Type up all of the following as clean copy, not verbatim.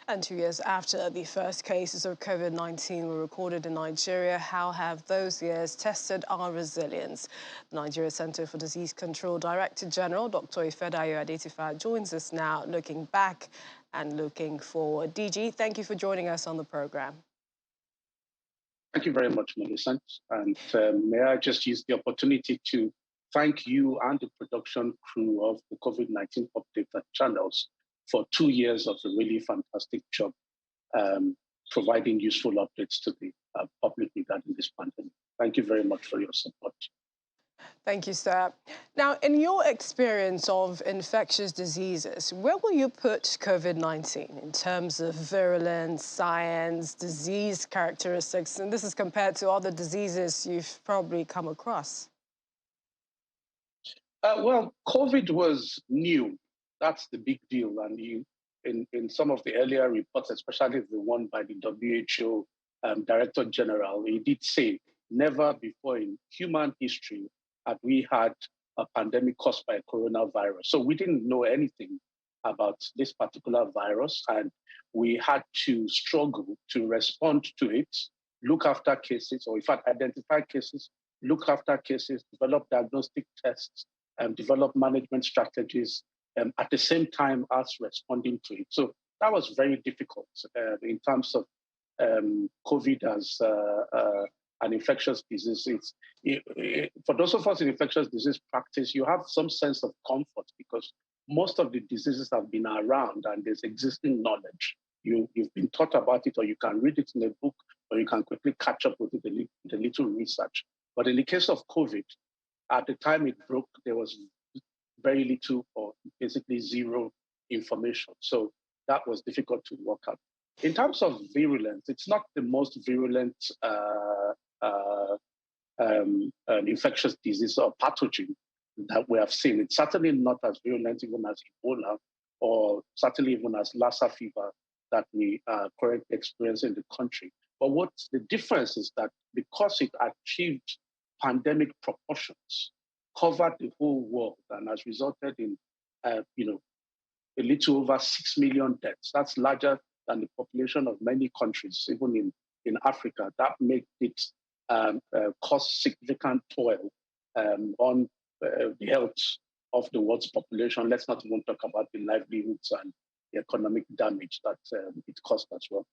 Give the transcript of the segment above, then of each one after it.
And 2 years after the first cases of COVID-19 were recorded in Nigeria, how have those years tested our resilience? The Nigeria Center for Disease Control Director General, Dr. Ifedayo Adetifa, joins us now, looking back and looking forward. DG, thank you for joining us on the program. Thank you very much, Millicent. And may I just use the opportunity to thank you and the production crew of the COVID-19 update channels for 2 years of a really fantastic job providing useful updates to the public regarding this pandemic. Thank you very much for your support. Thank you, sir. Now, in your experience of infectious diseases, where will you put COVID-19 in terms of virulence, science, disease characteristics? And this is compared to other diseases you've probably come across. Well, COVID was new. That's the big deal. And in some of the earlier reports, especially the one by the WHO Director General, he did say never before in human history had we had a pandemic caused by a coronavirus. So we didn't know anything about this particular virus, and we had to struggle to respond to it, look after cases, or in fact, identify cases, look after cases, develop diagnostic tests, and develop management strategies at the same time as responding to it. So that was very difficult in terms of COVID as an infectious disease. For those of us in infectious disease practice, you have some sense of comfort because most of the diseases have been around and there's existing knowledge. You've been taught about it, or you can read it in a book, or you can quickly catch up with it with a little research. But in the case of COVID, at the time it broke, there was very little or basically zero information. So that was difficult to work out. In terms of virulence, it's not the most virulent infectious disease or pathogen that we have seen. It's certainly not as virulent even as Ebola, or certainly even as Lassa fever that we are currently experiencing in the country. But what's the difference is that because it achieved pandemic proportions, covered the whole world, and has resulted in a little over 6 million deaths. That's larger than the population of many countries, even in Africa. That made it cause significant toil on the health of the world's population. Let's not even talk about the livelihoods and the economic damage that it caused as well.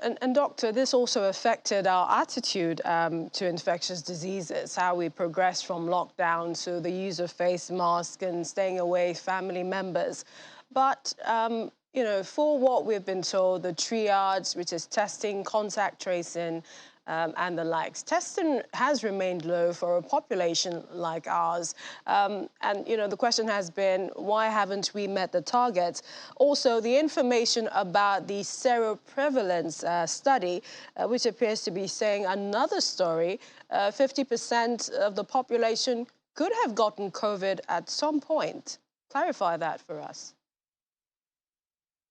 And doctor, this also affected our attitude to infectious diseases, how we progressed from lockdown to the use of face masks and staying away family members. But, for what we've been told, the triage, which is testing, contact tracing, and the likes. Testing has remained low for a population like ours. The question has been, why haven't we met the targets? Also, the information about the seroprevalence study, which appears to be saying another story, 50% of the population could have gotten COVID at some point. Clarify that for us.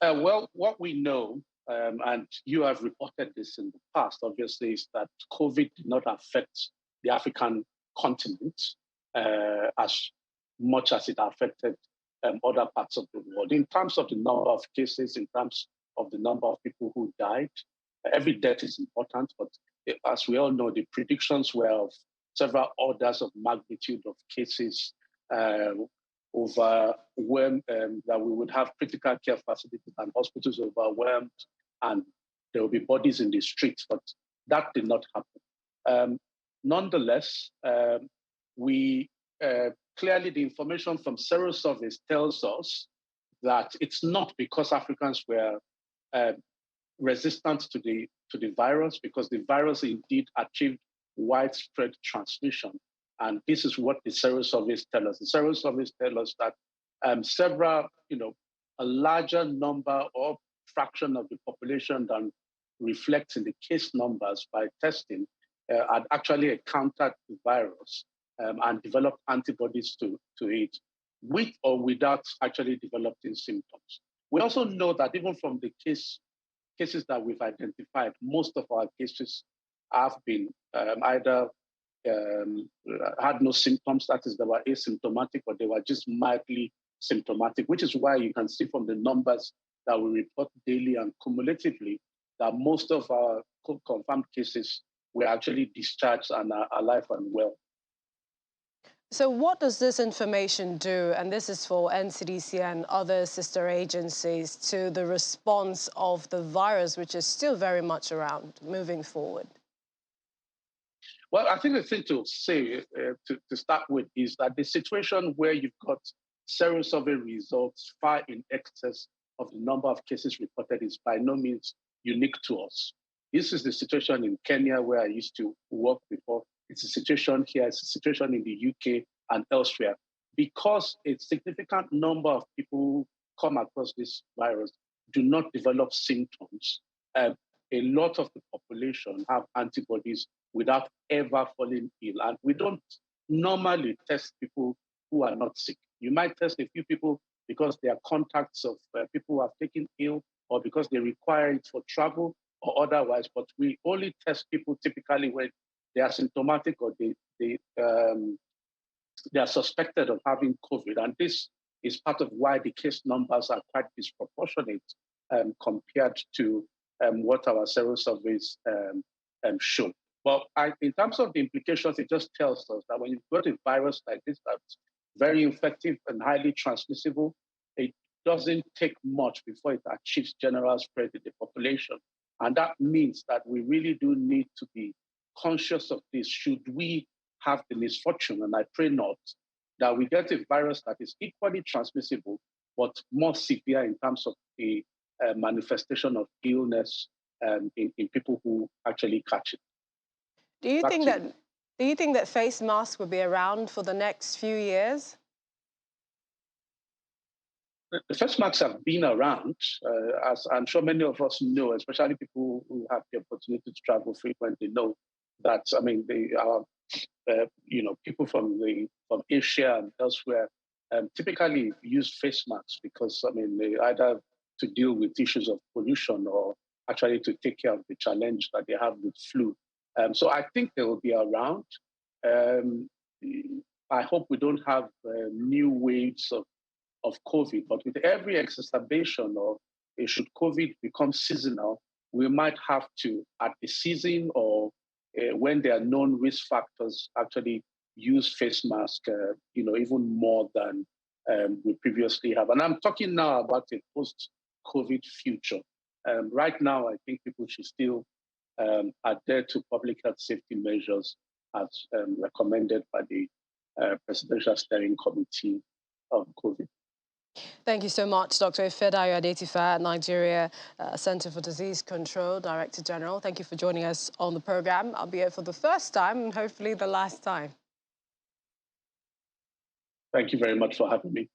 Well, what we know, and you have reported this in the past, obviously, is that COVID did not affect the African continent as much as it affected other parts of the world. In terms of the number of cases, in terms of the number of people who died, every death is important, but as we all know, the predictions were of several orders of magnitude of cases overwhelmed, that we would have critical care facilities and hospitals overwhelmed, and there will be bodies in the streets, but that did not happen. Nonetheless, we clearly, the information from serosurveys tells us that it's not because Africans were resistant to the virus, because the virus indeed achieved widespread transmission. And this is what the serosurveys tell us. The serosurveys tell us that a larger number or fraction of the population than reflects in the case numbers by testing had actually encountered the virus and developed antibodies to it, with or without actually developing symptoms. We also know that even from the cases that we've identified, most of our cases have been either had no symptoms, that is, they were asymptomatic, or they were just mildly symptomatic, which is why you can see from the numbers that we report daily and cumulatively, that most of our confirmed cases were actually discharged and are alive and well. So what does this information do, and this is for NCDC and other sister agencies, to the response of the virus, which is still very much around moving forward? Well, I think the thing to say to start with is that the situation where you've got serosurvey results far in excess of the number of cases reported is by no means unique to us. This is the situation in Kenya where I used to work before. It's a situation here, it's a situation in the UK and elsewhere. Because a significant number of people who come across this virus do not develop symptoms, a lot of the population have antibodies without ever falling ill. And we don't normally test people who are not sick. You might test a few people because they are contacts of people who have taken ill or because they require it for travel or otherwise, but we only test people typically when they are symptomatic or they are suspected of having COVID. And this is part of why the case numbers are quite disproportionate compared to what our serosurveys show. But in terms of the implications, it just tells us that when you've got a virus like this that's very infective and highly transmissible, it doesn't take much before it achieves general spread in the population. And that means that we really do need to be conscious of this. Should we have the misfortune, and I pray not, that we get a virus that is equally transmissible, but more severe in terms of the manifestation of illness in people who actually catch it. Do you think that face masks will be around for the next few years? The face masks have been around, as I'm sure many of us know, especially people who have the opportunity to travel frequently know that, I mean, they are, people from Asia and elsewhere typically use face masks because, I mean, they either to deal with issues of pollution or actually to take care of the challenge that they have with flu. So I think they will be around. Um, I hope we don't have new waves of COVID, but with every exacerbation of should COVID become seasonal, we might have to, at the season or when there are known risk factors, actually use face mask, even more than we previously have. And I'm talking now about a post-COVID future. Right now, I think people should still adhere to public health safety measures as recommended by the Presidential Steering Committee of COVID. Thank you so much, Dr. Ifedayo Adetifa, Nigeria Center for Disease Control, Director General. Thank you for joining us on the program. I'll be here for the first time and hopefully the last time. Thank you very much for having me.